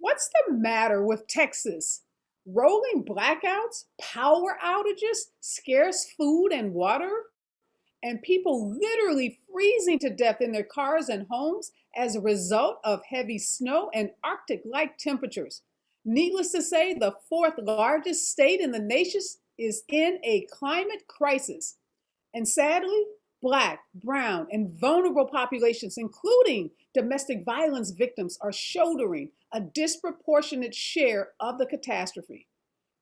What's the matter with Texas? Rolling blackouts, power outages, scarce food and water, and people literally freezing to death in their cars and homes as a result of heavy snow and Arctic like temperatures. Needless to say, the fourth largest state in the nation is in a climate crisis. And sadly, Black, brown, and vulnerable populations, including domestic violence victims, are shouldering a disproportionate share of the catastrophe.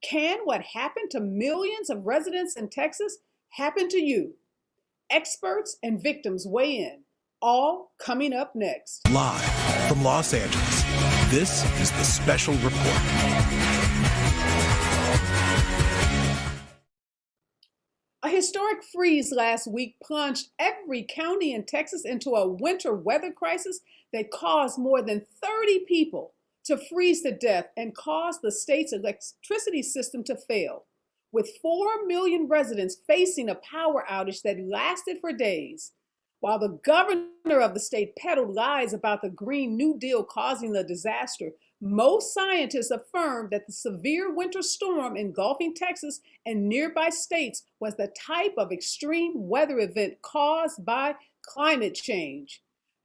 Can what happened to millions of residents in Texas happen to you? Experts and victims weigh in, all coming up next. Live from Los Angeles, this is the Special Report. A historic freeze last week plunged every county in Texas into a winter weather crisis that caused more than 30 people to freeze to death and caused the state's electricity system to fail, with 4 million residents facing a power outage that lasted for days. While the governor of the state peddled lies about the Green New Deal causing the disaster, most scientists affirmed that the severe winter storm engulfing Texas and nearby states was the type of extreme weather event caused by climate change.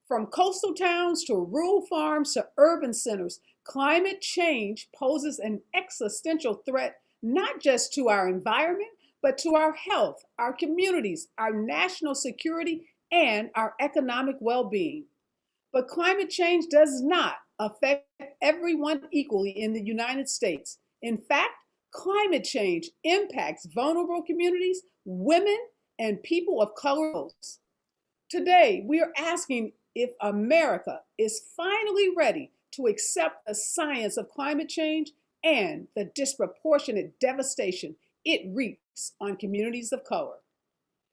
From coastal towns to rural farms to urban centers, climate change poses an existential threat not just to our environment, but to our health, our communities, our national security, and our economic well-being. But climate change does not affect everyone equally in the United States. In fact, climate change impacts vulnerable communities, women, and people of color. Today, we are asking if America is finally ready to accept the science of climate change and the disproportionate devastation it wreaks on communities of color.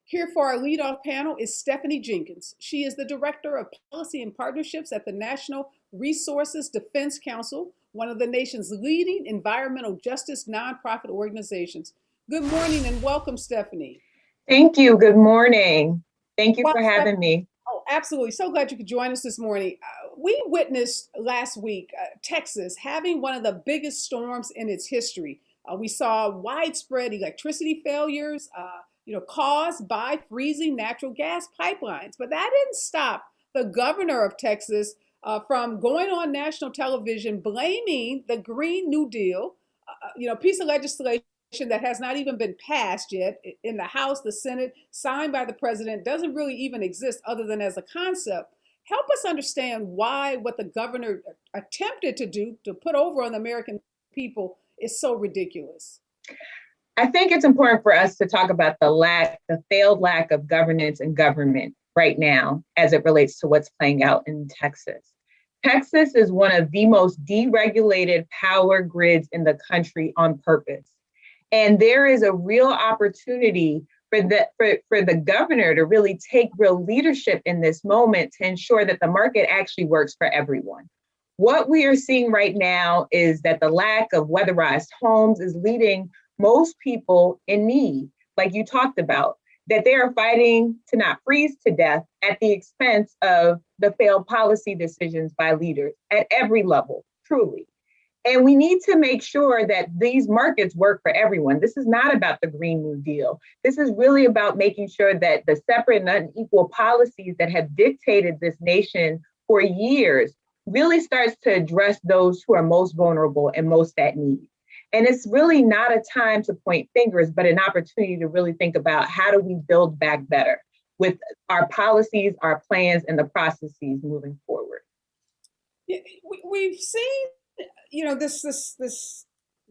Here for our leadoff panel is Stephanie Jenkins. She is the Director of Policy and Partnerships at the National Resources Defense Council, one of the nation's leading environmental justice nonprofit organizations. Good morning and welcome, Stephanie. Thank you. Good morning. Thank you Well, for having me. Oh, absolutely. So glad you could join us this morning. We witnessed last week Texas having one of the biggest storms in its history. We saw widespread electricity failures, caused by freezing natural gas pipelines. But that didn't stop the governor of Texas from going on national television blaming the Green New Deal, piece of legislation that has not even been passed yet in the House, the Senate, signed by the president, doesn't really even exist other than as a concept. Help us understand why what the governor attempted to do to put over on the American people is so ridiculous. I think it's important for us to talk about the failed lack of governance and government right now as it relates to what's playing out in Texas. Texas is one of the most deregulated power grids in the country on purpose. And there is a real opportunity for the governor to really take real leadership in this moment to ensure that the market actually works for everyone. What we are seeing right now is that the lack of weatherized homes is leading most people in need, like you talked about, that they are fighting to not freeze to death at the expense of the failed policy decisions by leaders at every level, truly. And we need to make sure that these markets work for everyone. This is not about the Green New Deal. This is really about making sure that the separate and unequal policies that have dictated this nation for years really starts to address those who are most vulnerable and most at need. And it's really not a time to point fingers, but an opportunity to really think about how do we build back better with our policies, our plans, and the processes moving forward. We've seen this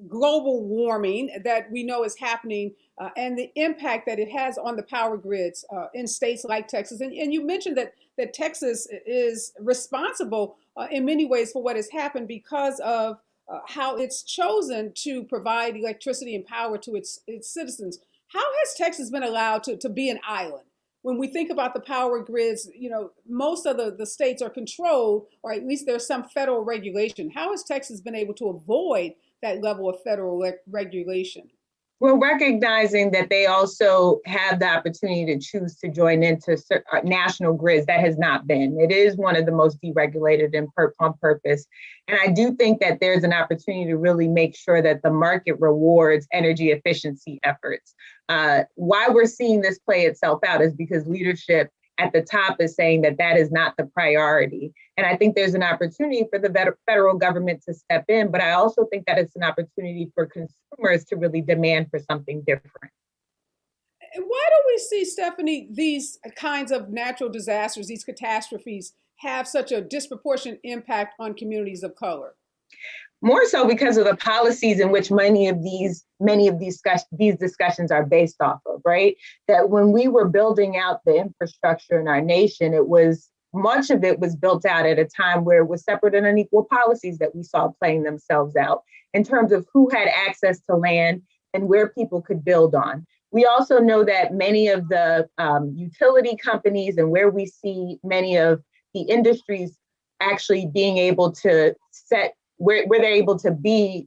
global warming that we know is happening and the impact that it has on the power grids in states like Texas. And you mentioned that Texas is responsible in many ways for what has happened because of how it's chosen to provide electricity and power to its citizens. How has Texas been allowed to be an island? When we think about the power grids, most of the states are controlled, or at least there's some federal regulation. How has Texas been able to avoid that level of federal regulation? Well, recognizing that they also have the opportunity to choose to join into national grids, that has not been. It is one of the most deregulated on purpose. And I do think that there's an opportunity to really make sure that the market rewards energy efficiency efforts. Why we're seeing this play itself out is because leadership at the top is saying that that is not the priority. And I think there's an opportunity for the federal government to step in, but I also think that it's an opportunity for consumers to really demand for something different. And why do we see, Stephanie, these kinds of natural disasters, these catastrophes, have such a disproportionate impact on communities of color? More so because of the policies in which many of these discussions are based off of, right? That when we were building out the infrastructure in our nation, much of it was built out at a time where it was separate and unequal policies that we saw playing themselves out in terms of who had access to land and where people could build on. We also know that many of the utility companies and where we see many of the industries actually being able to set where they're able to be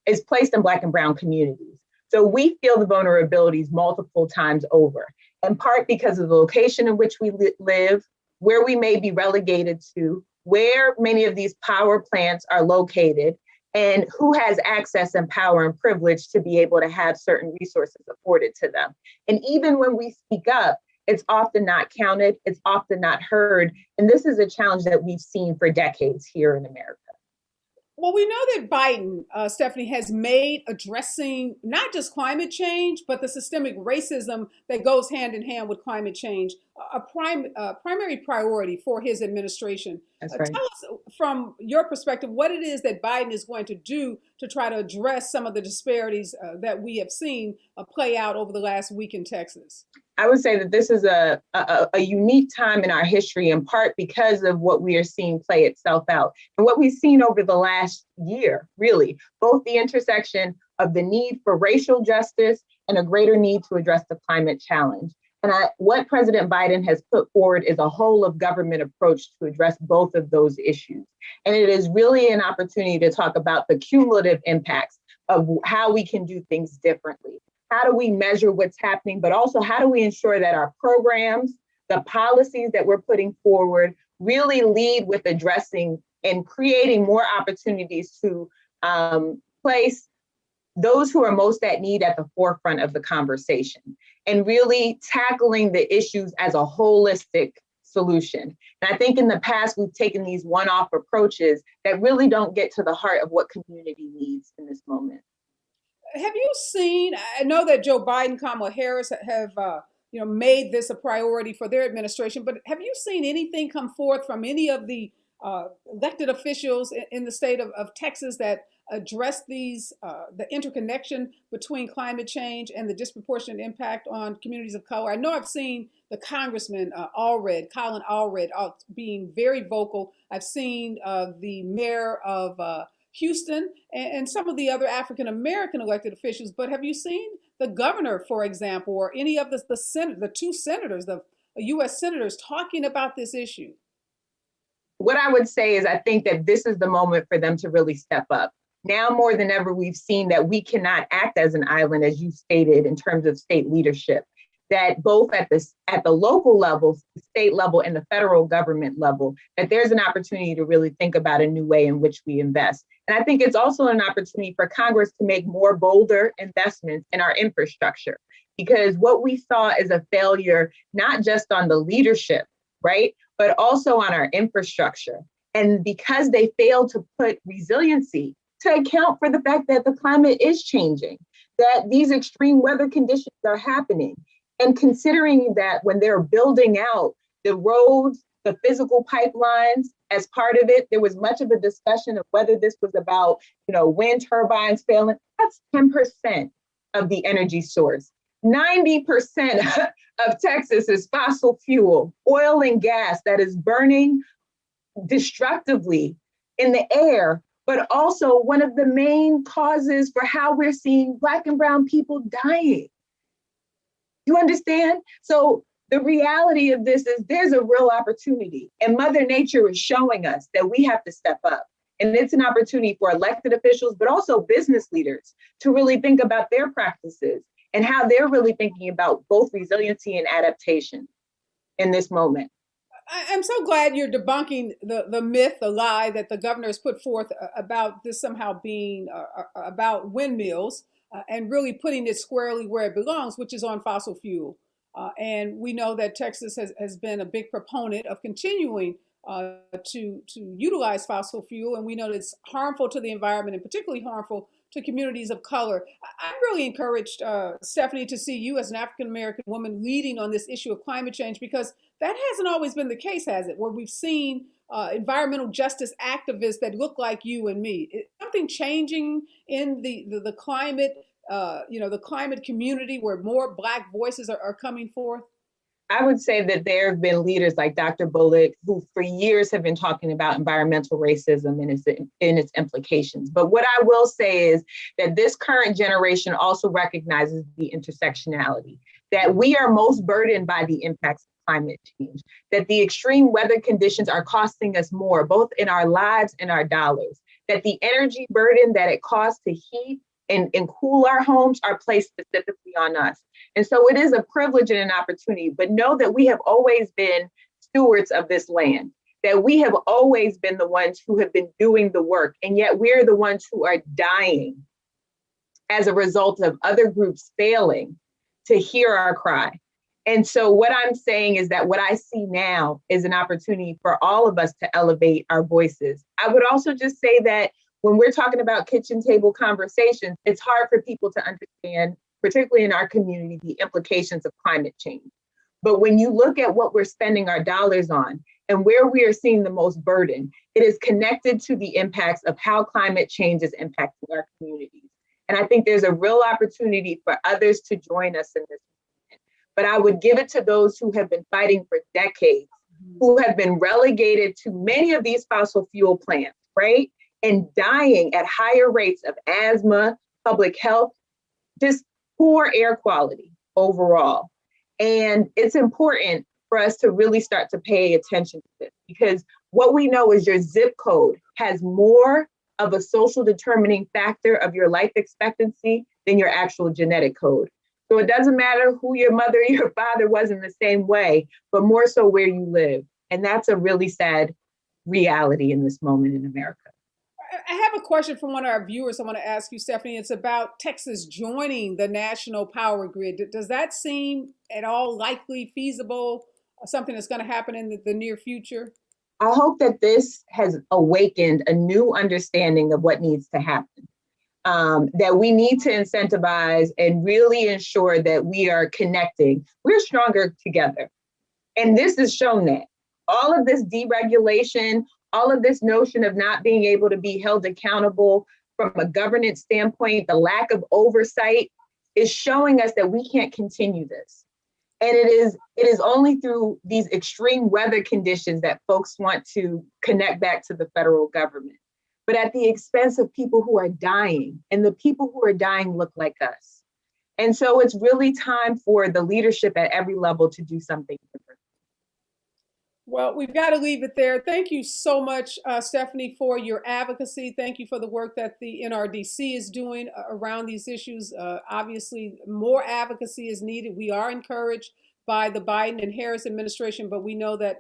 is placed in Black and brown communities. So we feel the vulnerabilities multiple times over, in part because of the location in which we live, where we may be relegated to, where many of these power plants are located, and who has access and power and privilege to be able to have certain resources afforded to them. And even when we speak up, it's often not counted, it's often not heard. And this is a challenge that we've seen for decades here in America. Well, we know that Biden, Stephanie, has made addressing not just climate change, but the systemic racism that goes hand in hand with climate change a primary priority for his administration. That's right. Tell us from your perspective what it is that Biden is going to do to try to address some of the disparities that we have seen play out over the last week in Texas. I would say that this is a unique time in our history, in part because of what we are seeing play itself out and what we've seen over the last year, really, both the intersection of the need for racial justice and a greater need to address the climate challenge. And what President Biden has put forward is a whole of government approach to address both of those issues. And it is really an opportunity to talk about the cumulative impacts of how we can do things differently. How do we measure what's happening, but also how do we ensure that our programs, the policies that we're putting forward really lead with addressing and creating more opportunities to place those who are most at need at the forefront of the conversation and really tackling the issues as a holistic solution. And I think in the past, we've taken these one-off approaches that really don't get to the heart of what community needs in this moment. Have you seen, I know that Joe Biden, Kamala Harris have made this a priority for their administration, but have you seen anything come forth from any of the elected officials in the state of Texas that address the interconnection between climate change and the disproportionate impact on communities of color? I know I've seen the Congressman Colin Allred being very vocal. I've seen the mayor of Houston and some of the other African-American elected officials, but have you seen the governor, for example, or any of the two senators, the U.S. senators, talking about this issue? What I would say is I think that this is the moment for them to really step up. Now more than ever, we've seen that we cannot act as an island, as you stated, in terms of state leadership, that both at the local level, state level, and the federal government level, that there's an opportunity to really think about a new way in which we invest. And I think it's also an opportunity for Congress to make more bolder investments in our infrastructure, because what we saw is a failure, not just on the leadership, right, but also on our infrastructure. And because they failed to put resiliency to account for the fact that the climate is changing, that these extreme weather conditions are happening, and considering that when they're building out the roads, the physical pipelines, as part of it, there was much of a discussion of whether this was about, wind turbines failing. That's 10% of the energy source. 90% of Texas is fossil fuel, oil and gas that is burning destructively in the air, but also one of the main causes for how we're seeing Black and brown people dying. You understand? So the reality of this is there's a real opportunity, and Mother Nature is showing us that we have to step up. And it's an opportunity for elected officials, but also business leaders to really think about their practices and how they're really thinking about both resiliency and adaptation in this moment. I'm so glad you're debunking the myth, the lie that the governor has put forth about this somehow being about windmills and really putting it squarely where it belongs, which is on fossil fuel. And we know that Texas has been a big proponent of continuing to utilize fossil fuel, and we know that it's harmful to the environment and particularly harmful to communities of color. I'm really encouraged, Stephanie, to see you as an African American woman leading on this issue of climate change, because that hasn't always been the case, has it? Where we've seen environmental justice activists that look like you and me. Is something changing in the climate, the climate community where more Black voices are coming forth? I would say that there have been leaders like Dr. Bullock who for years have been talking about environmental racism and its implications. But what I will say is that this current generation also recognizes the intersectionality, that we are most burdened by the impacts of climate change, that the extreme weather conditions are costing us more, both in our lives and our dollars, that the energy burden that it costs to heat and cool our homes are placed specifically on us. And so it is a privilege and an opportunity, but know that we have always been stewards of this land, that we have always been the ones who have been doing the work, and yet we're the ones who are dying as a result of other groups failing to hear our cry. And so what I'm saying is that what I see now is an opportunity for all of us to elevate our voices. I would also just say that when we're talking about kitchen table conversations, it's hard for people to understand, particularly in our community, the implications of climate change. But when you look at what we're spending our dollars on and where we are seeing the most burden, it is connected to the impacts of how climate change is impacting our communities. And I think there's a real opportunity for others to join us in this movement. But I would give it to those who have been fighting for decades, who have been relegated to many of these fossil fuel plants, right? And dying at higher rates of asthma, public health, just poor air quality overall. And it's important for us to really start to pay attention to this, because what we know is your zip code has more of a social determining factor of your life expectancy than your actual genetic code. So it doesn't matter who your mother or your father was in the same way, but more so where you live. And that's a really sad reality in this moment in America. I have a question from one of our viewers I want to ask you, Stephanie. It's about Texas joining the national power grid. Does that seem at all likely, feasible, something that's going to happen in the near future? I hope that this has awakened a new understanding of what needs to happen, that we need to incentivize and really ensure that we are connecting. We're stronger together. And this has shown that. All of this deregulation, all of this notion of not being able to be held accountable from a governance standpoint, the lack of oversight is showing us that we can't continue this. And it is only through these extreme weather conditions that folks want to connect back to the federal government, but at the expense of people who are dying, and the people who are dying look like us. And so it's really time for the leadership at every level to do something different. Well, we've got to leave it there. Thank you so much, Stephanie, for your advocacy. Thank you for the work that the NRDC is doing around these issues. Obviously, more advocacy is needed. We are encouraged by the Biden and Harris administration, but we know that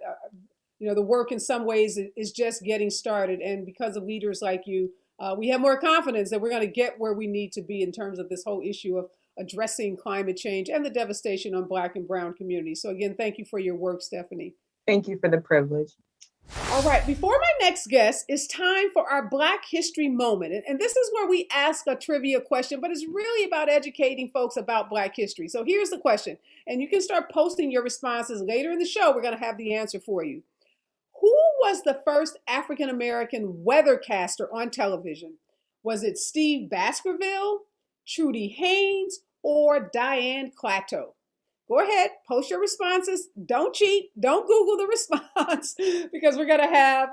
the work in some ways is just getting started. And because of leaders like you, we have more confidence that we're going to get where we need to be in terms of this whole issue of addressing climate change and the devastation on Black and brown communities. So again, thank you for your work, Stephanie. Thank you for the privilege. All right, before my next guest, it's time for our Black History Moment. And this is where we ask a trivia question, but it's really about educating folks about Black history. So here's the question, and you can start posting your responses later in the show. We're going to have the answer for you. Who was the first African-American weathercaster on television? Was it Steve Baskerville, Trudy Haynes, or Diane Clatto? Go ahead, post your responses. Don't cheat. Don't Google the response because we're going to have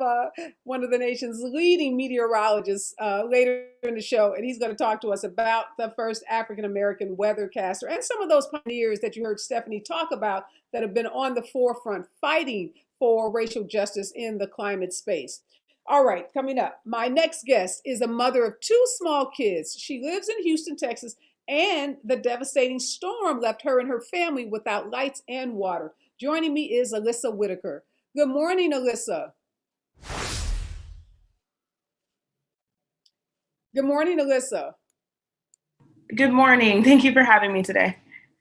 one of the nation's leading meteorologists later in the show, and he's going to talk to us about the first African-American weathercaster and some of those pioneers that you heard Stephanie talk about that have been on the forefront fighting for racial justice in the climate space. All right, coming up. My next guest is a mother of two small kids. She lives in Houston, Texas, and the devastating storm left her and her family without lights and water. Joining me is Alyssa Whitaker. Good morning, Alyssa. Good morning, Alyssa. Good morning. Thank you for having me today.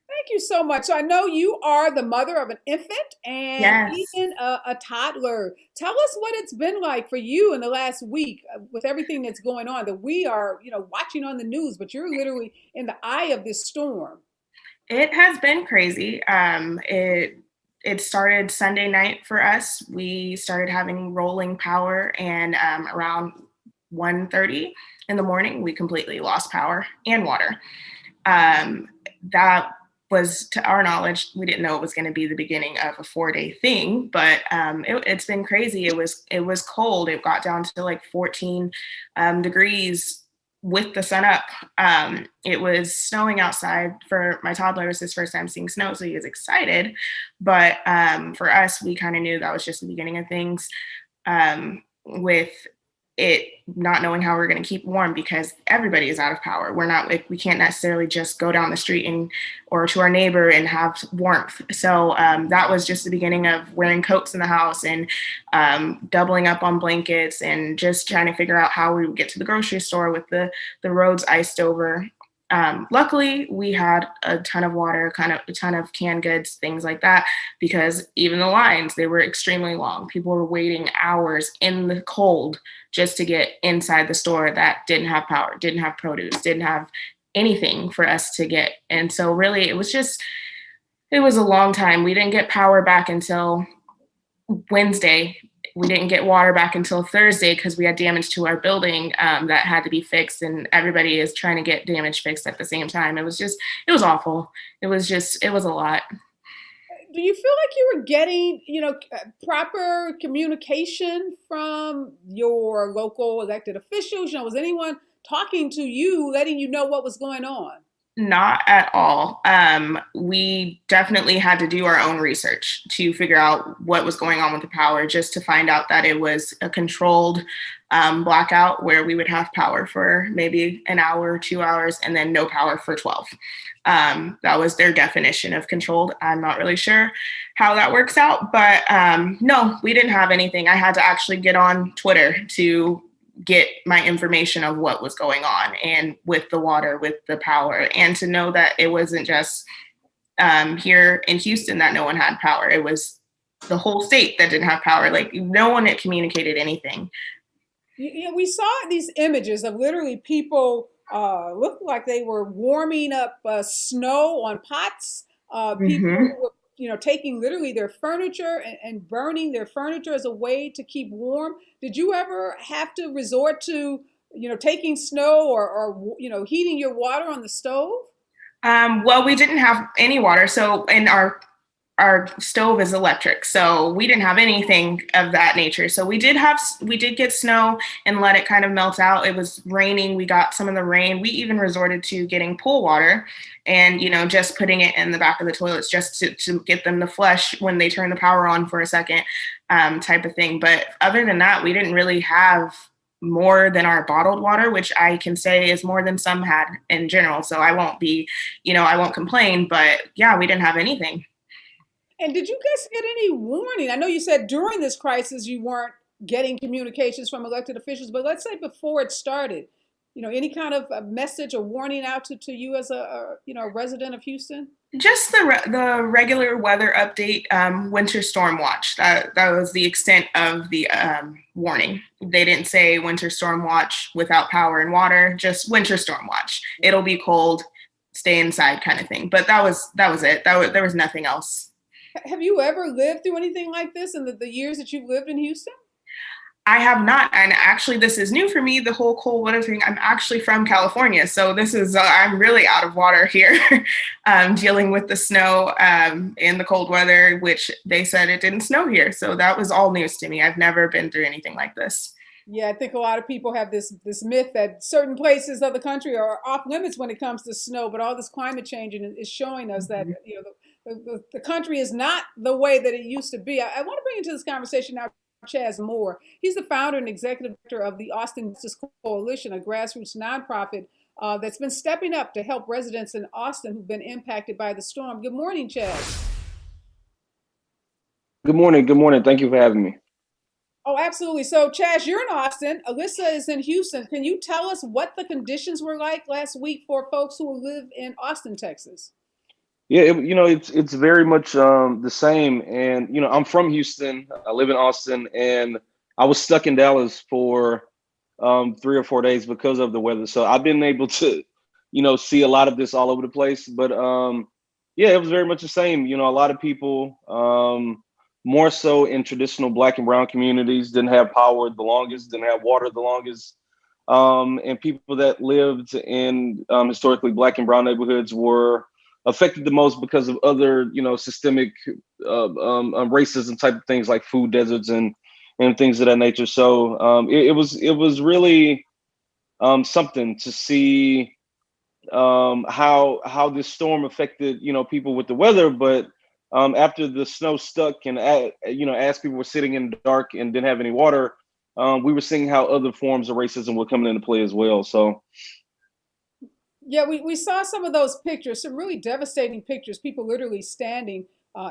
Thank you so much. So I know you are the mother of an infant and Yes. even a toddler. Tell us what it's been like for you in the last week with everything that's going on that we are, watching on the news, but you're literally in the eye of this storm. It has been crazy. It started Sunday night for us. We started having rolling power, and around 1:30 in the morning, we completely lost power and water. That was, to our knowledge, we didn't know it was going to be the beginning of a 4-day thing, but it's been crazy. It was cold. It got down to like 14 degrees with the sun up. It was snowing outside for my toddler. It was his first time seeing snow, so he was excited. But for us, we kind of knew that was just the beginning of things. With it not knowing how we're going to keep warm because everybody is out of power. We're not like, we can't necessarily just go down the street or to our neighbor and have warmth. So that was just the beginning of wearing coats in the house and doubling up on blankets and just trying to figure out how we would get to the grocery store with the roads iced over. Luckily, we had a ton of water, kind of a ton of canned goods, things like that, because even the lines, they were extremely long. People were waiting hours in the cold just to get inside the store that didn't have power, didn't have produce, didn't have anything for us to get. And so really, it was a long time. We didn't get power back until Wednesday. We didn't get water back until Thursday because we had damage to our building that had to be fixed, and everybody is trying to get damage fixed at the same time. It was awful. It was a lot. Do you feel like you were getting, proper communication from your local elected officials? Was anyone talking to you, letting you know what was going on? Not at all. We definitely had to do our own research to figure out what was going on with the power, just to find out that it was a controlled blackout where we would have power for maybe an hour, 2 hours, and then no power for 12. That was their definition of controlled. I'm not really sure how that works out, but no, we didn't have anything. I had to actually get on Twitter to get my information of what was going on, and with the water, with the power, and to know that it wasn't just here in Houston that no one had power. It was the whole state that didn't have power. Like, no one had communicated anything. We saw these images of literally people looked like they were warming up snow on pots. People were taking literally their furniture and burning their furniture as a way to keep warm. Did you ever have to resort to, taking snow or heating your water on the stove? Well, we didn't have any water. So, and our stove is electric, so we didn't have anything of that nature. So we did get snow and let it kind of melt out. It was raining. We got some of the rain. We even resorted to getting pool water and, just putting it in the back of the toilets just to get them to flush when they turn the power on for a second, type of thing. But other than that, we didn't really have more than our bottled water, which I can say is more than some had in general. So I won't complain, but yeah, we didn't have anything. And did you guys get any warning? I know you said during this crisis you weren't getting communications from elected officials, but let's say before it started, any kind of a message or warning out to you as a resident of Houston? Just the regular weather update, winter storm watch. That was the extent of the warning. They didn't say winter storm watch without power and water, just winter storm watch. It'll be cold, stay inside kind of thing. But that was it. There was nothing else. Have you ever lived through anything like this in the years that you've lived in Houston? I have not. And actually, this is new for me, the whole cold weather thing. I'm actually from California. So this is, I'm really out of water here, dealing with the snow and the cold weather, which they said it didn't snow here. So that was all news to me. I've never been through anything like this. Yeah, I think a lot of people have this myth that certain places of the country are off limits when it comes to snow, but all this climate change is showing us that the country is not the way that it used to be. I want to bring into this conversation now Chaz Moore. He's the founder and executive director of the Austin Justice Coalition, a grassroots nonprofit that's been stepping up to help residents in Austin who've been impacted by the storm. Good morning, Chaz. Good morning. Good morning. Thank you for having me. Oh, absolutely. So, Chaz, you're in Austin. Alyssa is in Houston. Can you tell us what the conditions were like last week for folks who live in Austin, Texas? Yeah, it's very much the same. And I'm from Houston. I live in Austin, and I was stuck in Dallas for 3 or 4 days because of the weather. So I've been able to, see a lot of this all over the place. But yeah, it was very much the same. A lot of people, more so in traditional Black and brown communities, didn't have power the longest, didn't have water the longest. And people that lived in historically Black and brown neighborhoods were affected the most because of other, systemic racism type of things like food deserts and things of that nature. So it was really something to see how this storm affected people with the weather, but after the snow stuck and as people were sitting in the dark and didn't have any water, we were seeing how other forms of racism were coming into play as well. So yeah, we saw some of those pictures, some really devastating pictures, people literally standing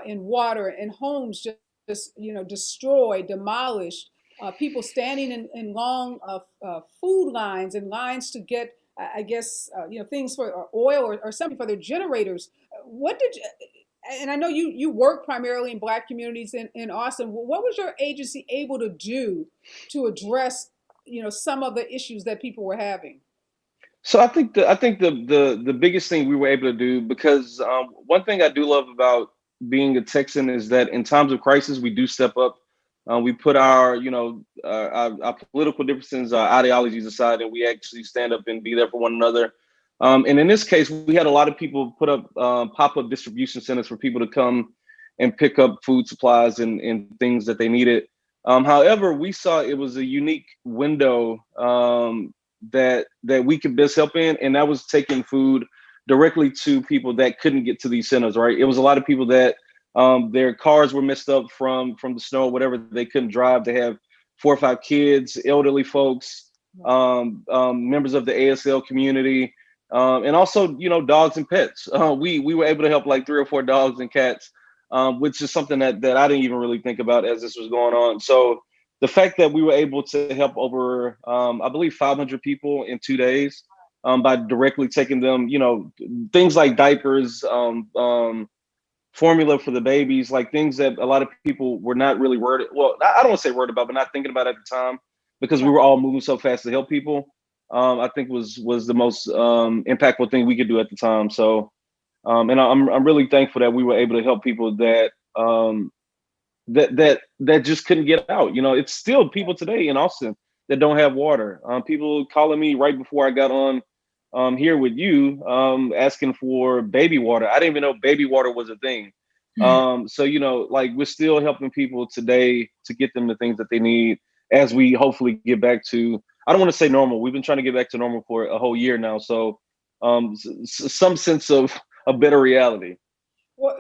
in water and homes just destroyed, demolished, people standing in long food lines and lines to get, I guess, things for oil or something for their generators. What did you, and I know you work primarily in Black communities in Austin. What was your agency able to do to address, some of the issues that people were having? So I think the biggest thing we were able to do, because one thing I do love about being a Texan is that in times of crisis we do step up. We put our political differences, our ideologies aside, and we actually stand up and be there for one another. And in this case, we had a lot of people put up pop-up distribution centers for people to come and pick up food supplies and things that they needed. However, we saw it was a unique window that we could best help in, and that was taking food directly to people that couldn't get to these centers. Right, it was a lot of people that their cars were messed up from the snow, whatever. They couldn't drive. They have 4 or 5 kids, elderly folks, members of the ASL community, and also dogs and pets. We were able to help like 3 or 4 dogs and cats, which is something that I didn't even really think about as this was going on. So the fact that we were able to help over, I believe, 500 people in 2 days by directly taking them, things like diapers, formula for the babies, like things that a lot of people were not really worried. Well, I don't want to say worried about, but not thinking about at the time because we were all moving so fast to help people. I think was the most impactful thing we could do at the time. So, and I'm really thankful that we were able to help people that that just couldn't get out. It's still people today in Austin that don't have water. People calling me right before I got on here with you, asking for baby water. I didn't even know baby water was a thing. So like we're still helping people today to get them the things that they need as we hopefully get back to, I don't want to say normal. We've been trying to get back to normal for a whole year now. So some sense of a better reality. Well,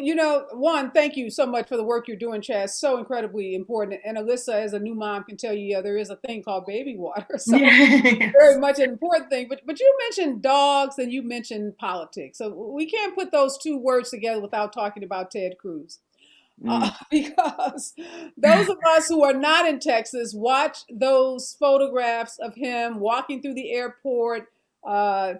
one, thank you so much for the work you're doing, Chaz. So incredibly important. And Alyssa, as a new mom, can tell you, yeah, there is a thing called baby water. So Yes. very much an important thing. But you mentioned dogs and you mentioned politics. So we can't put those two words together without talking about Ted Cruz. Because those of us who are not in Texas watch those photographs of him walking through the airport,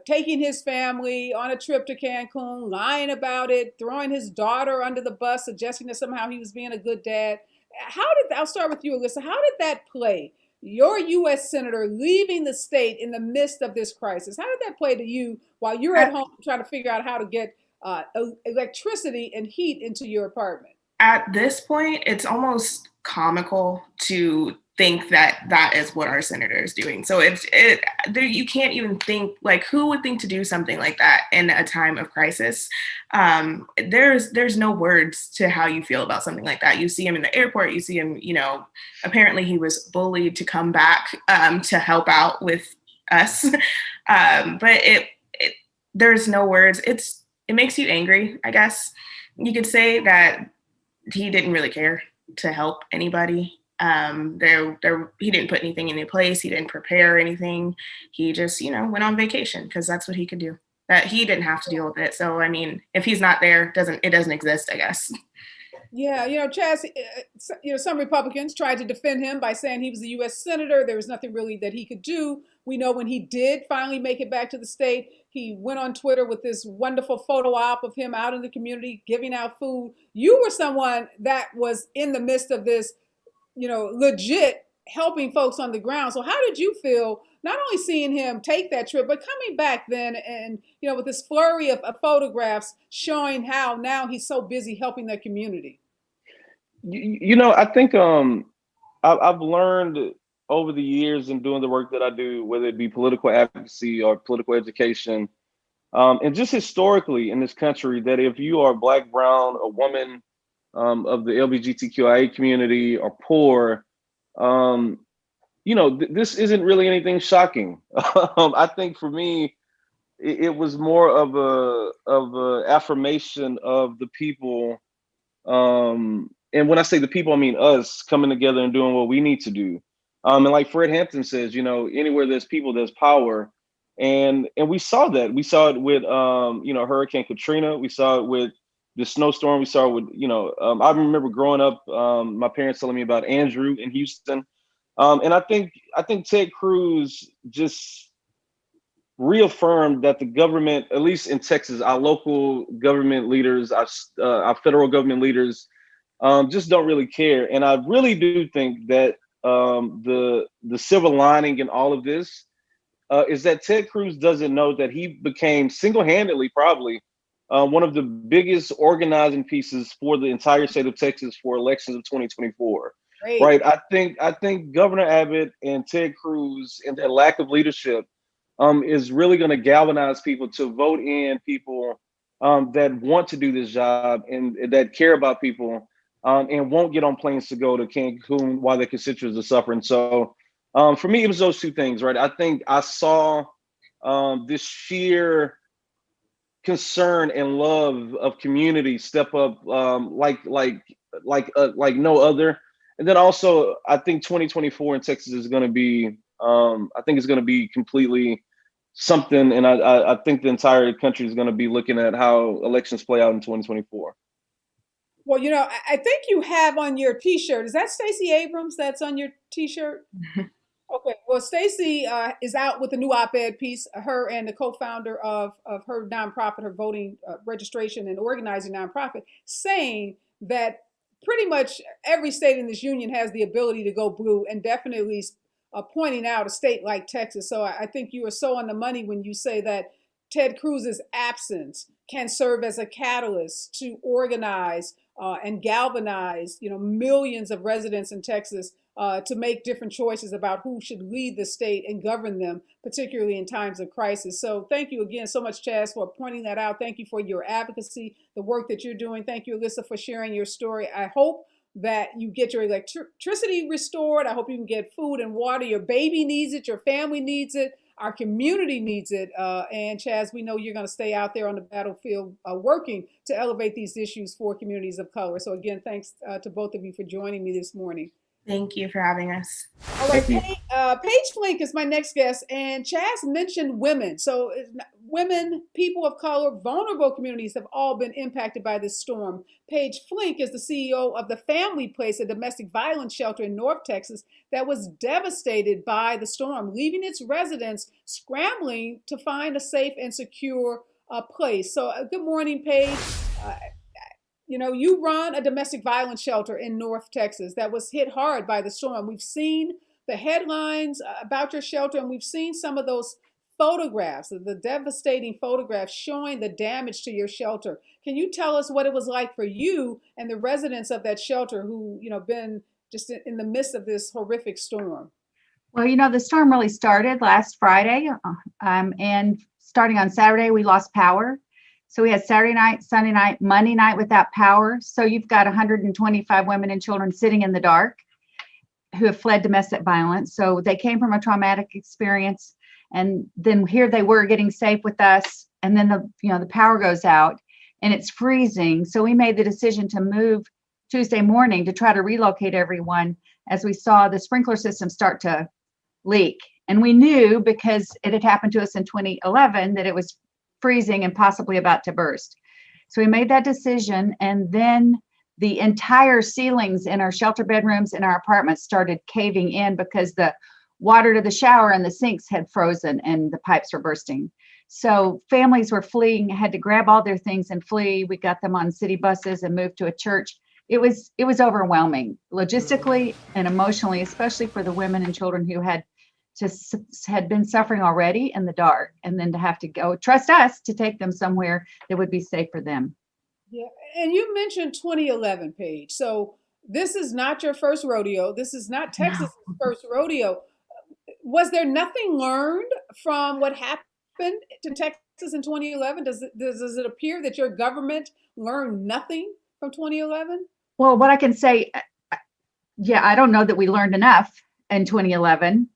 taking his family on a trip to Cancun, lying about it, throwing his daughter under the bus, suggesting that somehow he was being a good dad. I'll start with you, Alyssa. How did that play? Your U.S. Senator leaving the state in the midst of this crisis. How did that play to you while you're at home trying to figure out how to get electricity and heat into your apartment? At this point, it's almost comical to think that is what our senator is doing. So you can't even think, like, who would think to do something like that in a time of crisis? There's no words to how you feel about something like that. You see him in the airport, you see him, apparently he was bullied to come back to help out with us. But there's no words. It makes you angry, I guess. You could say that he didn't really care to help anybody. He didn't put anything in place. He didn't prepare anything. He just, went on vacation because that's what he could do. That he didn't have to deal with it. So, I mean, if he's not there, it doesn't exist, I guess. Yeah, Chaz, some Republicans tried to defend him by saying he was a U.S. Senator. There was nothing really that he could do. We know when he did finally make it back to the state, he went on Twitter with this wonderful photo op of him out in the community giving out food. You were someone that was in the midst of this, legit helping folks on the ground. So how did you feel not only seeing him take that trip, but coming back then and, with this flurry of photographs showing how now he's so busy helping the community? I think I've learned over the years in doing the work that I do, whether it be political advocacy or political education, and just historically in this country, that if you are Black, brown, a woman, of the LGBTQIA community or poor, this isn't really anything shocking. I think for me, it was more of a affirmation of the people. And when I say the people, I mean us coming together and doing what we need to do. And like Fred Hampton says, anywhere there's people, there's power. And we saw that. We saw it with, Hurricane Katrina. We saw it with the snowstorm. We saw it with, I remember growing up, my parents telling me about Andrew in Houston. And I think Ted Cruz just reaffirmed that the government, at least in Texas, our local government leaders, our federal government leaders, just don't really care. And I really do think that the silver lining in all of this is that Ted Cruz doesn't know that he became single-handedly probably one of the biggest organizing pieces for the entire state of Texas for elections of 2024. Great. Right. I think Governor Abbott and Ted Cruz and that lack of leadership is really going to galvanize people to vote in people that want to do this job and that care about people. And won't get on planes to go to Cancun while their constituents are suffering. So for me, it was those two things, right? I think I saw this sheer concern and love of community step up like no other. And then also, I think 2024 in Texas is going to be, I think it's going to be completely something. And I think the entire country is going to be looking at how elections play out in 2024. Well, I think you have on your T-shirt. Is that Stacey Abrams that's on your T-shirt? Okay. Well, Stacey is out with a new op-ed piece, her and the co-founder of her nonprofit, her voting registration and organizing nonprofit, saying that pretty much every state in this union has the ability to go blue, and definitely pointing out a state like Texas. So I think you are so on the money when you say that Ted Cruz's absence can serve as a catalyst to organize and galvanize, millions of residents in Texas to make different choices about who should lead the state and govern them, particularly in times of crisis. So thank you again so much, Chaz, for pointing that out. Thank you for your advocacy, the work that you're doing. Thank you, Alyssa, for sharing your story. I hope that you get your electricity restored. I hope you can get food and water. Your baby needs it. Your family needs it. Our community needs it. And Chaz, we know you're going to stay out there on the battlefield working to elevate these issues for communities of color. So again, thanks to both of you for joining me this morning. Thank you for having us. All right, Paige Flink is my next guest, and Chaz mentioned women. So women, people of color, vulnerable communities have all been impacted by this storm. Paige Flink is the CEO of the Family Place, a domestic violence shelter in North Texas that was devastated by the storm, leaving its residents scrambling to find a safe and secure place. So good morning, Paige. You run a domestic violence shelter in North Texas that was hit hard by the storm. We've seen the headlines about your shelter, and we've seen some of those photographs, the devastating photographs showing the damage to your shelter. Can you tell us what it was like for you and the residents of that shelter who, been just in the midst of this horrific storm? Well, the storm really started last Friday, and starting on Saturday, we lost power. So we had Saturday night, Sunday night, Monday night without power. So you've got 125 women and children sitting in the dark who have fled domestic violence. So they came from a traumatic experience, and then here they were getting safe with us. And then the power goes out and it's freezing. So we made the decision to move Tuesday morning to try to relocate everyone as we saw the sprinkler system start to leak. And we knew, because it had happened to us in 2011, that it was freezing and possibly about to burst. So we made that decision, and then the entire ceilings in our shelter bedrooms in our apartments started caving in because the water to the shower and the sinks had frozen and the pipes were bursting. So families were fleeing, had to grab all their things and flee. We got them on city buses and moved to a church. It was overwhelming, logistically and emotionally, especially for the women and children who had been suffering already in the dark, and then to have to go trust us to take them somewhere that would be safe for them. Yeah, and you mentioned 2011, Paige. So this is not your first rodeo. This is not Texas' first rodeo. Was there nothing learned from what happened to Texas in 2011? Does it appear that your government learned nothing from 2011? Well, what I can say, yeah, I don't know that we learned enough in 2011.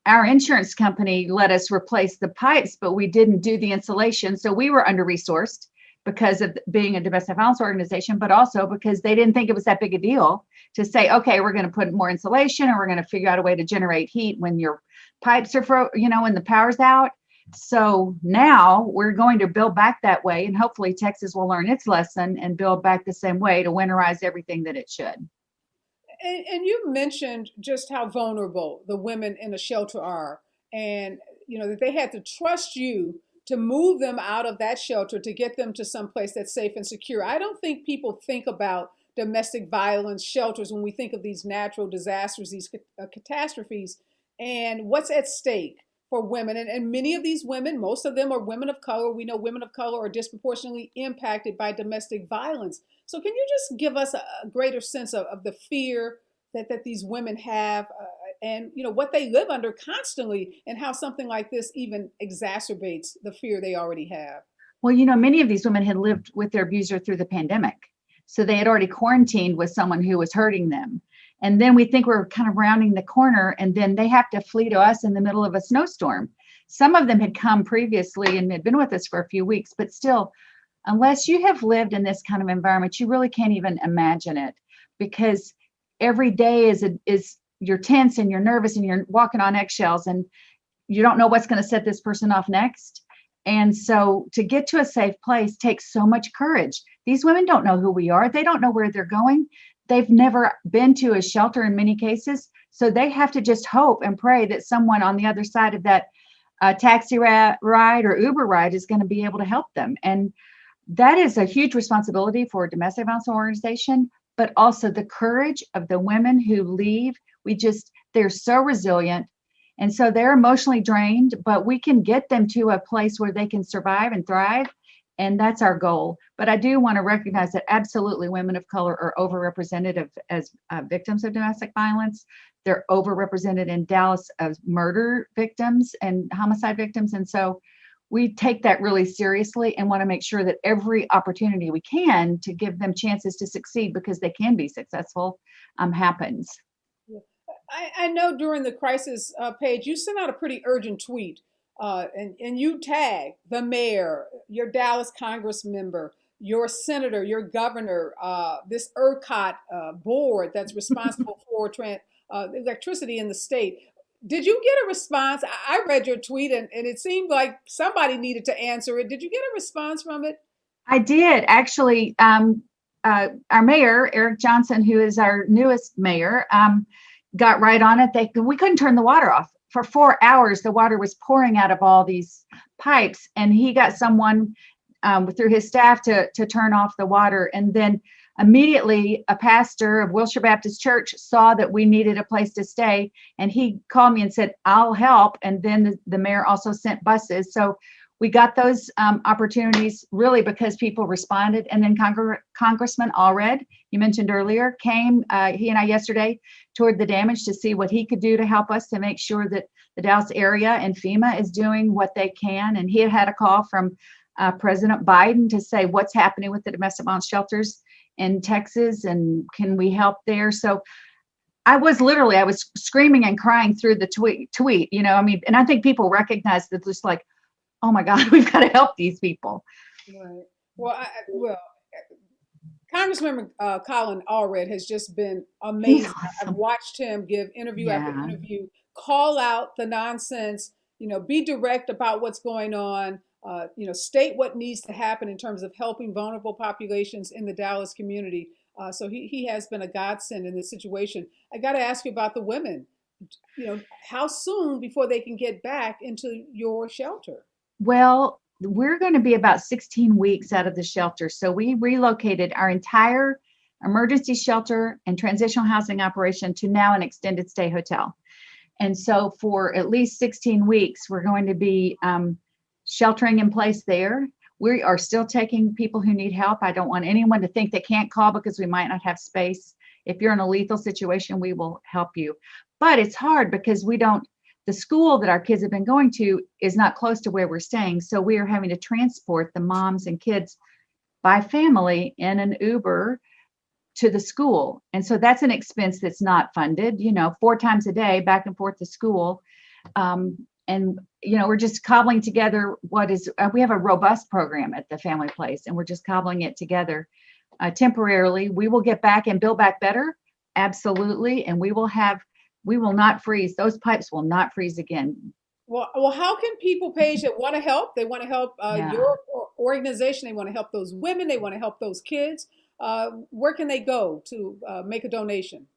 Our insurance company let us replace the pipes, but we didn't do the insulation. So we were under-resourced because of being a domestic violence organization, but also because they didn't think it was that big a deal to say, okay, we're going to put more insulation and we're going to figure out a way to generate heat when your pipes are, when the power's out. So now we're going to build back that way, and hopefully Texas will learn its lesson and build back the same way to winterize everything that it should. And you mentioned just how vulnerable the women in a shelter are, and that they had to trust you to move them out of that shelter to get them to some place that's safe and secure. I don't think people think about domestic violence shelters when we think of these natural disasters, these catastrophes, and what's at stake for women. And many of these women, most of them are women of color. We know women of color are disproportionately impacted by domestic violence. So can you just give us a greater sense of the fear that these women have, and what they live under constantly, and how something like this even exacerbates the fear they already have? Well, many of these women had lived with their abuser through the pandemic. So they had already quarantined with someone who was hurting them. And then we think we're kind of rounding the corner, and then they have to flee to us in the middle of a snowstorm. Some of them had come previously and had been with us for a few weeks, but still, unless you have lived in this kind of environment, you really can't even imagine it, because every day is you're tense and you're nervous and you're walking on eggshells, and you don't know what's going to set this person off next. And so to get to a safe place takes so much courage. These women don't know who we are. They don't know where they're going. They've never been to a shelter in many cases. So they have to just hope and pray that someone on the other side of that taxi ride or Uber ride is going to be able to help them. And that is a huge responsibility for a domestic violence organization, but also the courage of the women who leave. They're so resilient. And so they're emotionally drained, but we can get them to a place where they can survive and thrive. And that's our goal. But I do want to recognize that absolutely women of color are overrepresented as victims of domestic violence. They're overrepresented in Dallas as murder victims and homicide victims. And so we take that really seriously and want to make sure that every opportunity we can to give them chances to succeed, because they can be successful, happens. I know during the crisis, Paige, you sent out a pretty urgent tweet, and you tagged the mayor, your Dallas Congress member, your senator, your governor, this ERCOT board that's responsible for electricity in the state. Did you get a response? I read your tweet, and it seemed like somebody needed to answer it. Did you get a response from it? I did, actually. Our mayor, Eric Johnson, who is our newest mayor, got right on it. We couldn't turn the water off. For 4 hours, the water was pouring out of all these pipes, and he got someone through his staff to turn off the water. And then immediately a pastor of Wilshire Baptist Church saw that we needed a place to stay, and he called me and said, I'll help. And then the mayor also sent buses. So we got those opportunities really because people responded. And then Congressman Allred, you mentioned earlier, came, he and I yesterday toured the damage to see what he could do to help us to make sure that the Dallas area and FEMA is doing what they can. And he had a call from President Biden to say what's happening with the domestic violence shelters in Texas and can we help there? So I was screaming and crying through the tweet, and I think people recognize that, just like, oh my God, we've got to help these people. Right. Well, Congressman Colin Allred has just been He's amazing. I've awesome. watched him give interview after Yeah. interview, call out the nonsense, be direct about what's going on, state what needs to happen in terms of helping vulnerable populations in the Dallas community. So he has been a godsend in this situation. I got to ask you about the women. How soon before they can get back into your shelter? Well, we're going to be about 16 weeks out of the shelter. So we relocated our entire emergency shelter and transitional housing operation to now an extended stay hotel. And so for at least 16 weeks, we're going to be sheltering in place there. We are still taking people who need help. I don't want anyone to think they can't call because we might not have space. If you're in a lethal situation, we will help you. But it's hard because the school that our kids have been going to is not close to where we're staying. So we are having to transport the moms and kids by family in an Uber to the school. And so that's an expense that's not funded, 4 times a day back and forth to school. And we're just cobbling together we have a robust program at the family place, and we're just cobbling it together temporarily. We will get back and build back better. Absolutely. And we will not freeze. Those pipes will not freeze again. Well, how can people, Paige, that want to help? They want to help Yeah. your organization. They want to help those women. They want to help those kids. Where can they go to make a donation?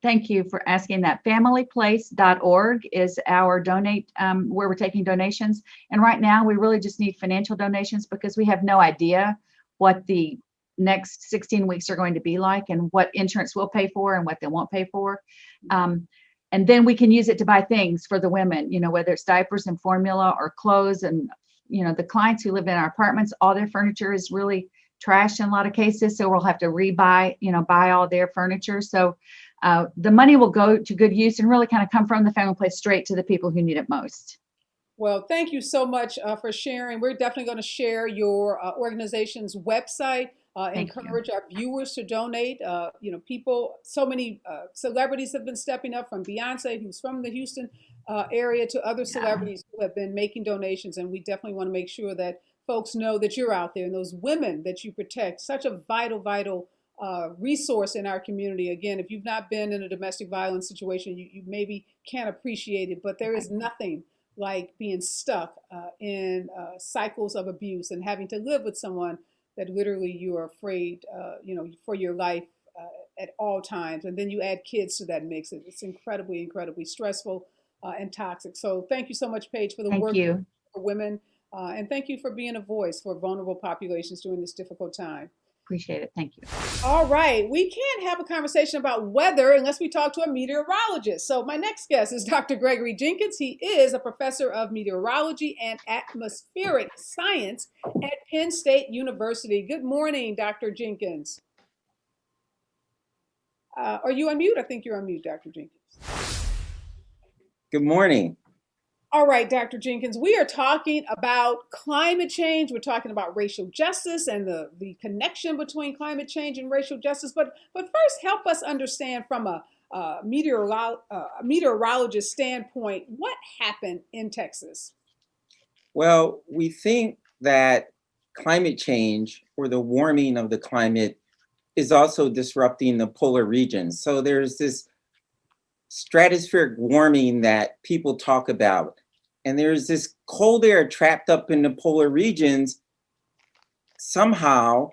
Thank you for asking that. Familyplace.org is our donate, where we're taking donations. And right now, we really just need financial donations because we have no idea what the next 16 weeks are going to be like and what insurance will pay for and what they won't pay for. And then we can use it to buy things for the women, whether it's diapers and formula or clothes. And, the clients who live in our apartments, all their furniture is really trashed in a lot of cases. So we'll have to buy all their furniture. So the money will go to good use and really kind of come from the family place straight to the people who need it most. Well, thank you so much for sharing. We're definitely going to share your organization's website. Encourage our viewers to donate. People, so many celebrities have been stepping up, from Beyonce, who's from the Houston area, to other celebrities who have been making donations. And we definitely want to make sure that folks know that you're out there, and those women that you protect, such a vital resource in our community. Again, if you've not been in a domestic violence situation, you maybe can't appreciate it, but there is nothing like being stuck in cycles of abuse and having to live with someone that literally you are afraid, for your life at all times. And then you add kids to that mix. It's incredibly stressful and toxic. So thank you so much, Paige, for the work for women. And thank you for being a voice for vulnerable populations during this difficult time. Appreciate it. Thank you. All right. We can't have a conversation about weather unless we talk to a meteorologist. So my next guest is Dr. Gregory Jenkins. He is a professor of meteorology and atmospheric science at Penn State University. Good morning, Dr. Jenkins. Are you on mute? I think you're on mute, Dr. Jenkins. Good morning. All right, Dr. Jenkins, we are talking about climate change. We're talking about racial justice and the connection between climate change and racial justice. But first, help us understand from a meteorologist standpoint, what happened in Texas? Well, we think that climate change, or the warming of the climate, is also disrupting the polar regions. So there's this stratospheric warming that people talk about. And there's this cold air trapped up in the polar regions. Somehow,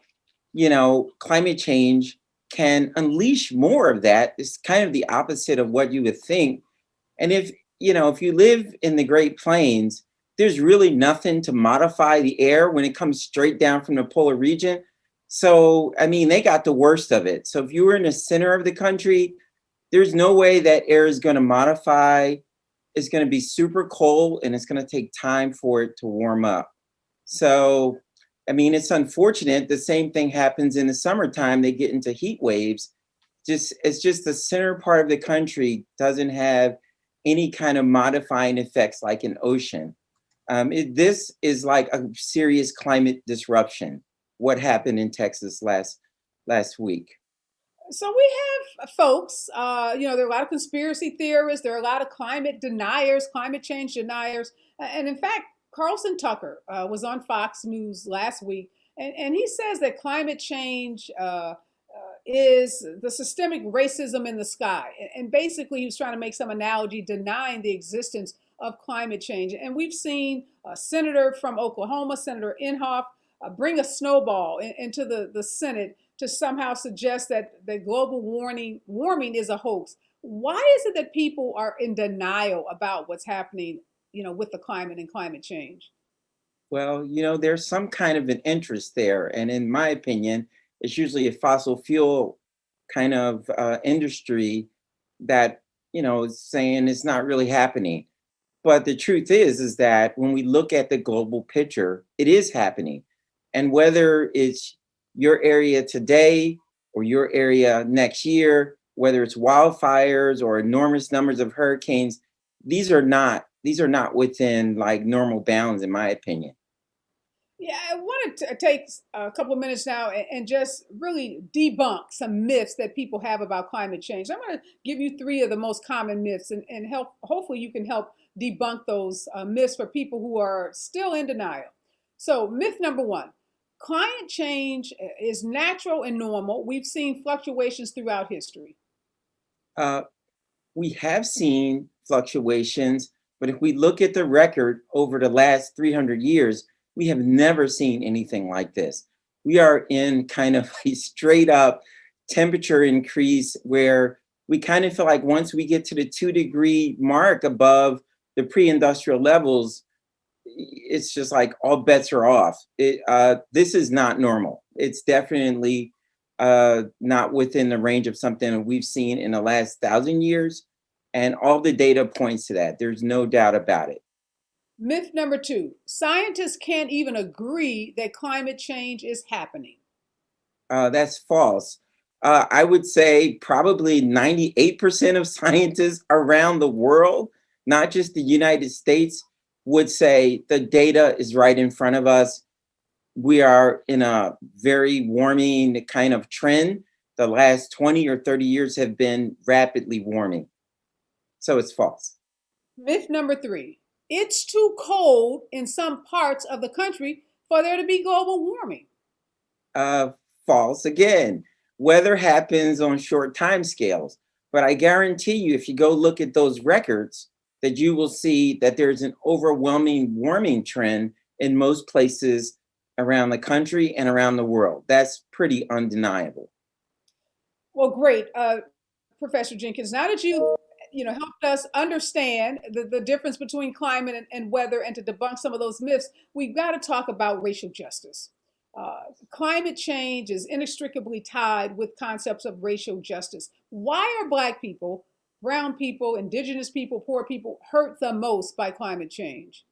climate change can unleash more of that. It's kind of the opposite of what you would think. And if you live in the Great Plains, there's really nothing to modify the air when it comes straight down from the polar region. So, they got the worst of it. So if you were in the center of the country, there's no way that air is going to modify. It's going to be super cold, and it's going to take time for it to warm up. So, it's unfortunate. The same thing happens in the summertime. They get into heat waves. It's just the center part of the country doesn't have any kind of modifying effects like an ocean. This is like a serious climate disruption, what happened in Texas last week. So we have folks, there are a lot of conspiracy theorists, there are a lot of climate deniers, climate change deniers. And in fact, Carlson Tucker was on Fox News last week, and he says that climate change is the systemic racism in the sky. And basically, he was trying to make some analogy denying the existence of climate change. And we've seen a senator from Oklahoma, Senator Inhofe, bring a snowball into the Senate to somehow suggest that global warming is a hoax. Why is it that people are in denial about what's happening, with the climate and climate change? Well, there's some kind of an interest there. And in my opinion, it's usually a fossil fuel kind of industry that, is saying it's not really happening. But the truth is that when we look at the global picture, it is happening. And whether it's your area today or your area next year, whether it's wildfires or enormous numbers of hurricanes, these are not within like normal bounds, in my opinion. Yeah, I want to take a couple of minutes now and just really debunk some myths that people have about climate change. I'm going to give you three of the most common myths and hopefully you can help debunk those myths for people who are still in denial. So myth number one, climate change is natural and normal. We've seen fluctuations throughout history. We have seen fluctuations, but if we look at the record over the last 300 years, we have never seen anything like this. We are in kind of a straight up temperature increase where we kind of feel like once we get to the 2-degree mark above the pre-industrial levels, it's just like all bets are off. This is not normal. It's definitely not within the range of something we've seen in the last 1,000 years. And all the data points to that. There's no doubt about it. Myth number two, scientists can't even agree that climate change is happening. That's false. I would say probably 98% of scientists around the world, not just the United States, would say the data is right in front of us. We are in a very warming kind of trend. The last 20 or 30 years have been rapidly warming. So it's false. Myth number three, it's too cold in some parts of the country for there to be global warming. False again. Weather happens on short time scales, but I guarantee you, if you go look at those records, that you will see that there's an overwhelming warming trend in most places around the country and around the world. That's pretty undeniable. Well, great, Professor Jenkins. Now that you helped us understand the difference between climate and weather and to debunk some of those myths, we've got to talk about racial justice. Climate change is inextricably tied with concepts of racial justice. Why are Black people, brown people, indigenous people, poor people hurt the most by climate change?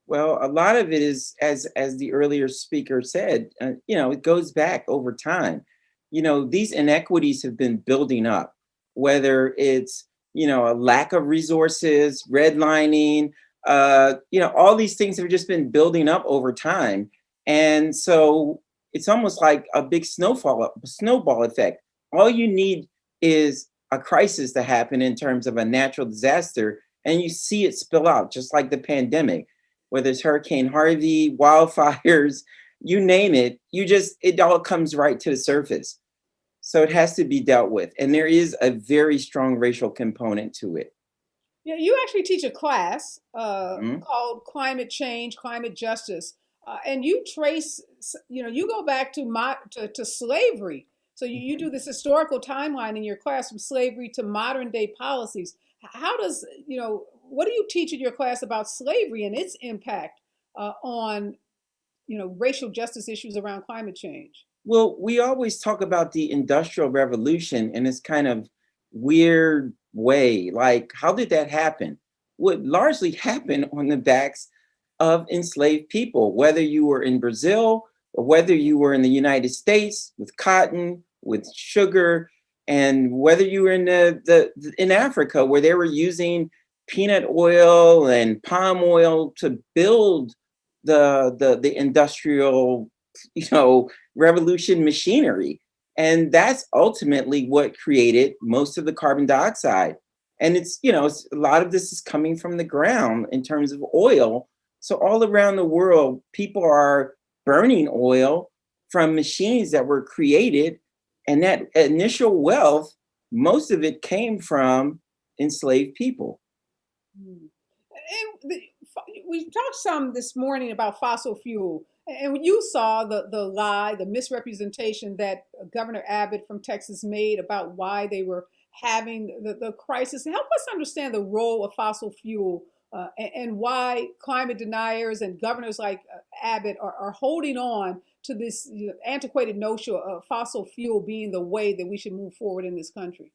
Well, a lot of it is, as the earlier speaker said, it goes back over time. These inequities have been building up, whether it's a lack of resources, redlining, all these things have just been building up over time. And so it's almost like a big snowball effect. All you need is a crisis to happen in terms of a natural disaster, and you see it spill out, just like the pandemic, whether it's Hurricane Harvey, wildfires, you name it, it all comes right to the surface. So it has to be dealt with. And there is a very strong racial component to it. Yeah, you actually teach a class called Climate Change, Climate Justice. And you trace, you go back to slavery. So you do this historical timeline in your class from slavery to modern day policies. How does, what do you teach in your class about slavery and its impact on, racial justice issues around climate change? Well, we always talk about the Industrial Revolution in this kind of weird way. Like, how did that happen? What largely happened on the backs of enslaved people, whether you were in Brazil or whether you were in the United States with cotton, with sugar, and whether you were in Africa where they were using peanut oil and palm oil to build the industrial revolution machinery. And that's ultimately what created most of the carbon dioxide. And it's a lot of this is coming from the ground in terms of oil. So all around the world, people are burning oil from machines that were created And that initial wealth, most of it came from enslaved people. And we talked some this morning about fossil fuel, and you saw the lie, the misrepresentation that Governor Abbott from Texas made about why they were having the crisis. Help us understand the role of fossil fuel and why climate deniers and governors like Abbott are holding on to this antiquated notion of fossil fuel being the way that we should move forward in this country.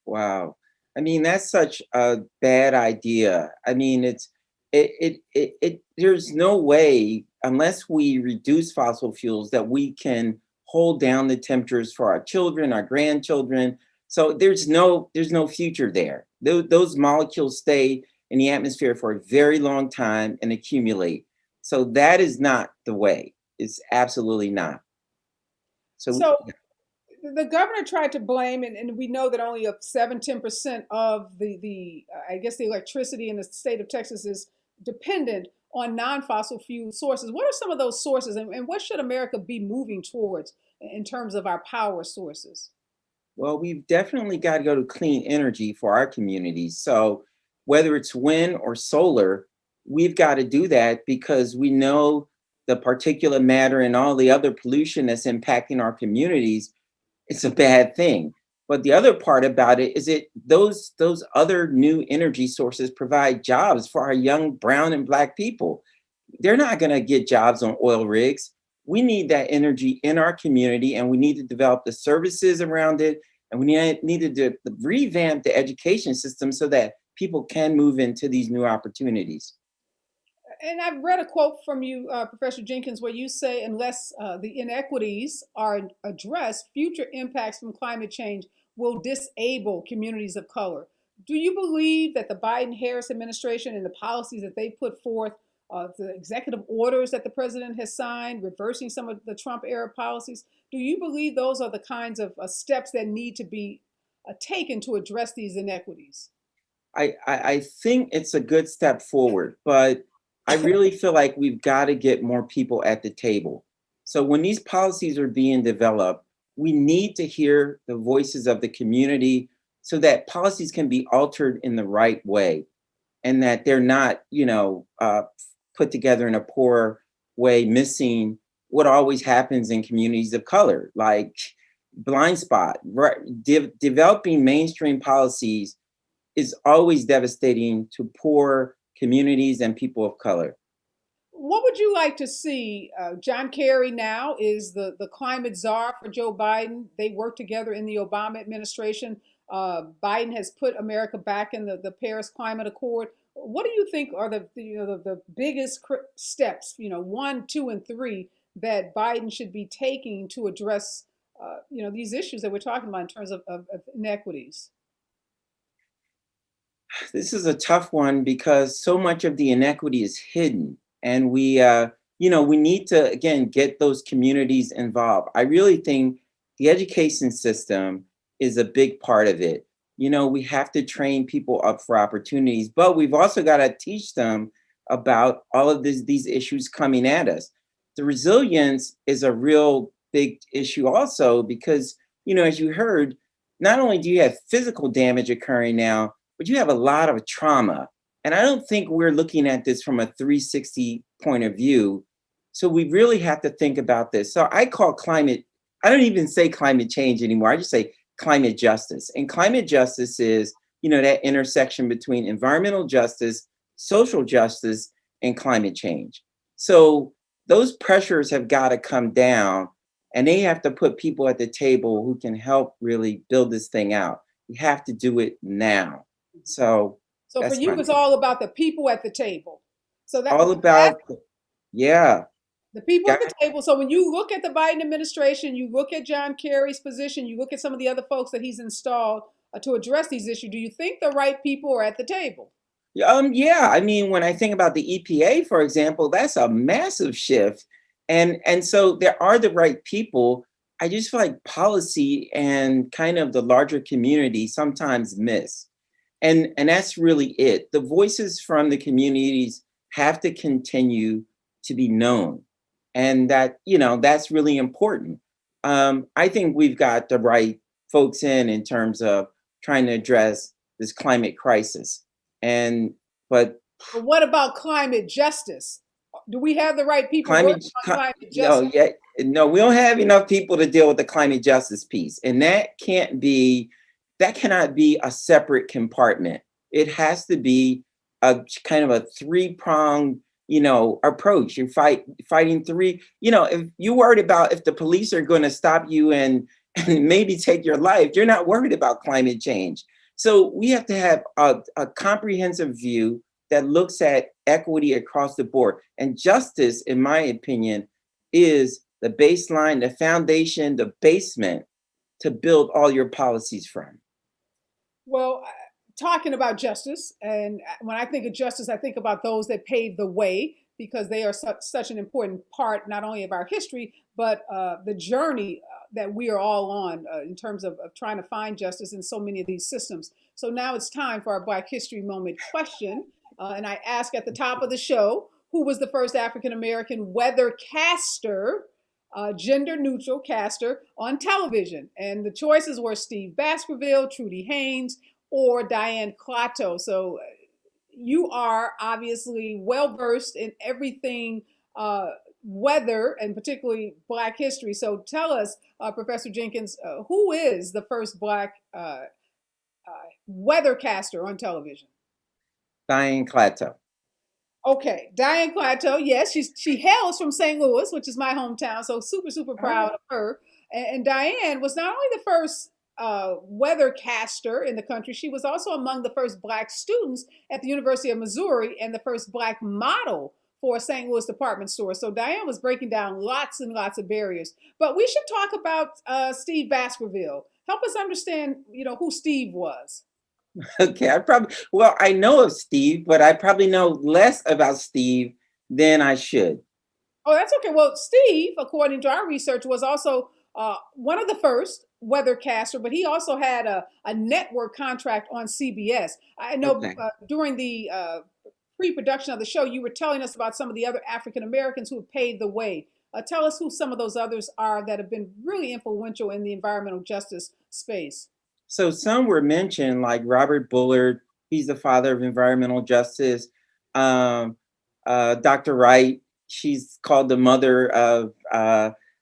Wow. I mean, that's such a bad idea. I mean, there's no way, unless we reduce fossil fuels, that we can hold down the temperatures for our children, our grandchildren. So there's no future there. Those molecules stay in the atmosphere for a very long time and accumulate. So that is not the way. It's absolutely not. So the governor tried to blame, and we know that only 10% of the I guess the electricity in the state of Texas is dependent on non-fossil fuel sources. What are some of those sources, and what should America be moving towards in terms of our power sources? Well, we've definitely got to go to clean energy for our communities. So whether it's wind or solar, we've got to do that because we know the particulate matter and all the other pollution that's impacting our communities, it's a bad thing. But the other part about it is those other new energy sources provide jobs for our young brown and black people. They're not going to get jobs on oil rigs. We need that energy in our community, and we need to develop the services around it, and we need to revamp the education system so that people can move into these new opportunities. And I've read a quote from you, Professor Jenkins, where you say unless the inequities are addressed, future impacts from climate change will disable communities of color. Do you believe that the Biden-Harris administration and the policies that they put forth, the executive orders that the president has signed, reversing some of the Trump-era policies, do you believe those are the kinds of steps that need to be taken to address these inequities? I think it's a good step forward, but I really feel like we've got to get more people at the table. So when these policies are being developed, we need to hear the voices of the community so that policies can be altered in the right way and that they're not, put together in a poor way, missing what always happens in communities of color, like blind spot. Developing mainstream policies is always devastating to poor communities and people of color. What would you like to see? John Kerry now is the climate czar for Joe Biden. They worked together in the Obama administration. Biden has put America back in the Paris Climate Accord. What do you think are the biggest steps, 1, 2, and 3 that Biden should be taking to address, these issues that we're talking about in terms of inequities? This is a tough one because so much of the inequity is hidden, and we need to again get those communities involved. I really think the education system is a big part of it. We have to train people up for opportunities, but we've also got to teach them about all of these issues coming at us. The resilience is a real big issue also because, as you heard, not only do you have physical damage occurring now, but you have a lot of trauma. And I don't think we're looking at this from a 360 point of view. So we really have to think about this. So I don't even say climate change anymore. I just say climate justice. And climate justice is, that intersection between environmental justice, social justice, and climate change. So those pressures have got to come down, and they have to put people at the table who can help really build this thing out. We have to do it now. So for you, it's all about the people at the table. So that's all about, yeah. The people at the table. So when you look at the Biden administration, you look at John Kerry's position, you look at some of the other folks that he's installed to address these issues. Do you think the right people are at the table? Yeah. I mean, when I think about the EPA, for example, that's a massive shift. And so there are the right people. I just feel like policy and kind of the larger community sometimes miss. And that's really it. The voices from the communities have to continue to be known. And that's really important. I think we've got the right folks in terms of trying to address this climate crisis. But But what about climate justice? Do we have the right people climate, working on climate no, justice? yeah, no, we don't have enough people to deal with the climate justice piece, and that cannot be a separate compartment. It has to be a kind of a three-pronged, approach. You're fighting three. If you're worried about if the police are going to stop you and maybe take your life, you're not worried about climate change. So we have to have a comprehensive view that looks at equity across the board. And justice, in my opinion, is the baseline, the foundation, the basement to build all your policies from. Well, talking about justice, and when I think of justice, I think about those that paved the way, because they are such an important part, not only of our history, but the journey that we are all on in terms of trying to find justice in so many of these systems. So now it's time for our Black History Moment question. And I ask at the top of the show, who was the first African-American weathercaster, gender-neutral caster on television? And the choices were Steve Baskerville, Trudy Haynes, or Diane Klato. So you are obviously well-versed in everything weather, and particularly Black history. So tell us, Professor Jenkins, who is the first Black weathercaster on television? Diane Klato. Okay, Diane Klato. Yes, she hails from St. Louis, which is my hometown. So super proud of her. And Diane was not only the first weathercaster in the country, she was also among the first Black students at the University of Missouri and the first Black model for a St. Louis department store. So Diane was breaking down lots and lots of barriers. But we should talk about Steve Baskerville. Help us understand, who Steve was. Okay, I know of Steve, but I probably know less about Steve than I should. Oh, that's okay. Well, Steve, according to our research, was also one of the first weathercaster, but he also had a network contract on CBS. I know Okay. During the pre-production of the show, you were telling us about some of the other African Americans who have paved the way. Tell us who some of those others are that have been really influential in the environmental justice space. So some were mentioned, like Robert Bullard. He's the father of environmental justice. Dr. Wright, she's called the mother of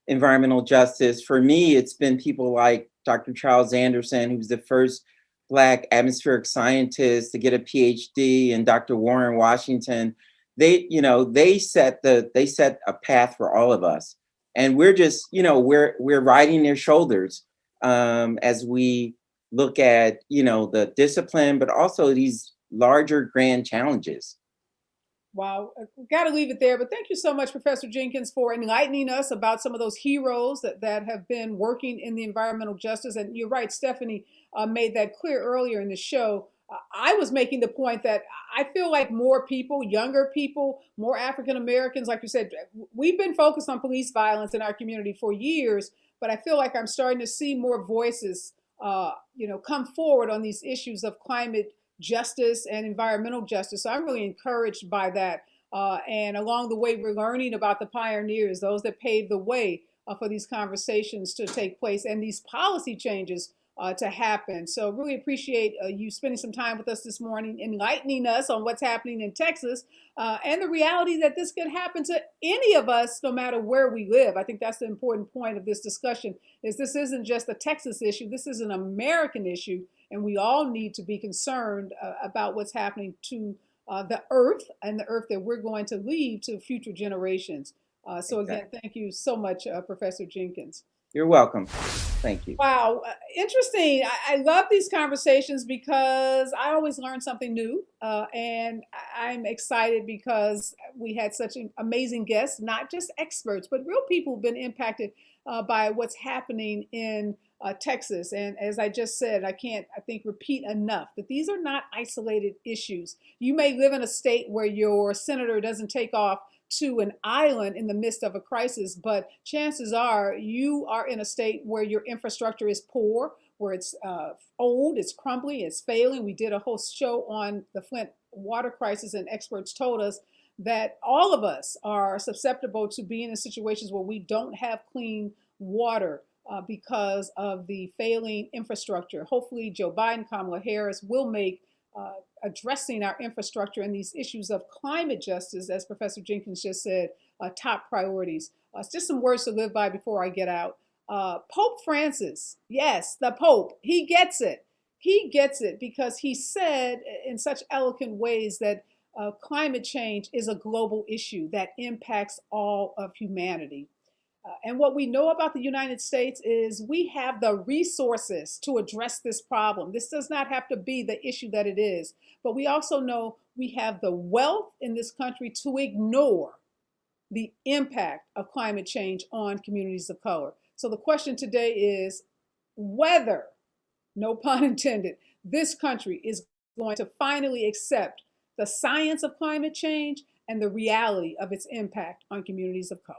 environmental justice. For me, it's been people like Dr. Charles Anderson, who's the first Black atmospheric scientist to get a PhD, and Dr. Warren Washington. They set a path for all of us, and we're just, we're riding their shoulders as we look at, the discipline, but also these larger grand challenges. Wow, got to leave it there. But thank you so much, Professor Jenkins, for enlightening us about some of those heroes that have been working in the environmental justice. And you're right, Stephanie made that clear earlier in the show. I was making the point that I feel like more people, younger people, more African Americans, like you said, we've been focused on police violence in our community for years, but I feel like I'm starting to see more voices come forward on these issues of climate justice and environmental justice. So I'm really encouraged by that. And along the way, we're learning about the pioneers, those that paved the way for these conversations to take place and these policy changes to happen. So really appreciate you spending some time with us this morning, enlightening us on what's happening in Texas and the reality that this could happen to any of us, no matter where we live. I think that's the important point of this discussion, is this isn't just a Texas issue. This is an American issue, and we all need to be concerned about what's happening to the earth, and the earth that we're going to leave to future generations. So again, thank you so much, Professor Jenkins. You're welcome. Thank you. Wow, interesting. I love these conversations because I always learn something new. And I'm excited because we had such amazing guests, not just experts, but real people who've been impacted by what's happening in Texas. And as I just said, I think, repeat enough that these are not isolated issues. You may live in a state where your senator doesn't take off to an island in the midst of a crisis, but chances are you are in a state where your infrastructure is poor, where it's old, it's crumbly, it's failing. We did a whole show on the Flint water crisis, and experts told us that all of us are susceptible to being in situations where we don't have clean water. because of the failing infrastructure. Hopefully, Joe Biden, Kamala Harris will make addressing our infrastructure and these issues of climate justice, as Professor Jenkins just said, top priorities. Just some words to live by before I get out. Pope Francis, yes, the Pope, he gets it. He gets it because he said in such eloquent ways that climate change is a global issue that impacts all of humanity. And what we know about the United States is we have the resources to address this problem. This does not have to be the issue that it is, but we also know we have the wealth in this country to ignore the impact of climate change on communities of color. So the question today is whether, no pun intended, this country is going to finally accept the science of climate change and the reality of its impact on communities of color.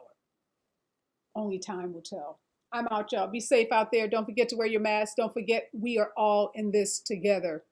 Only time will tell. I'm out, y'all. Be safe out there. Don't forget to wear your mask. Don't forget we are all in this together.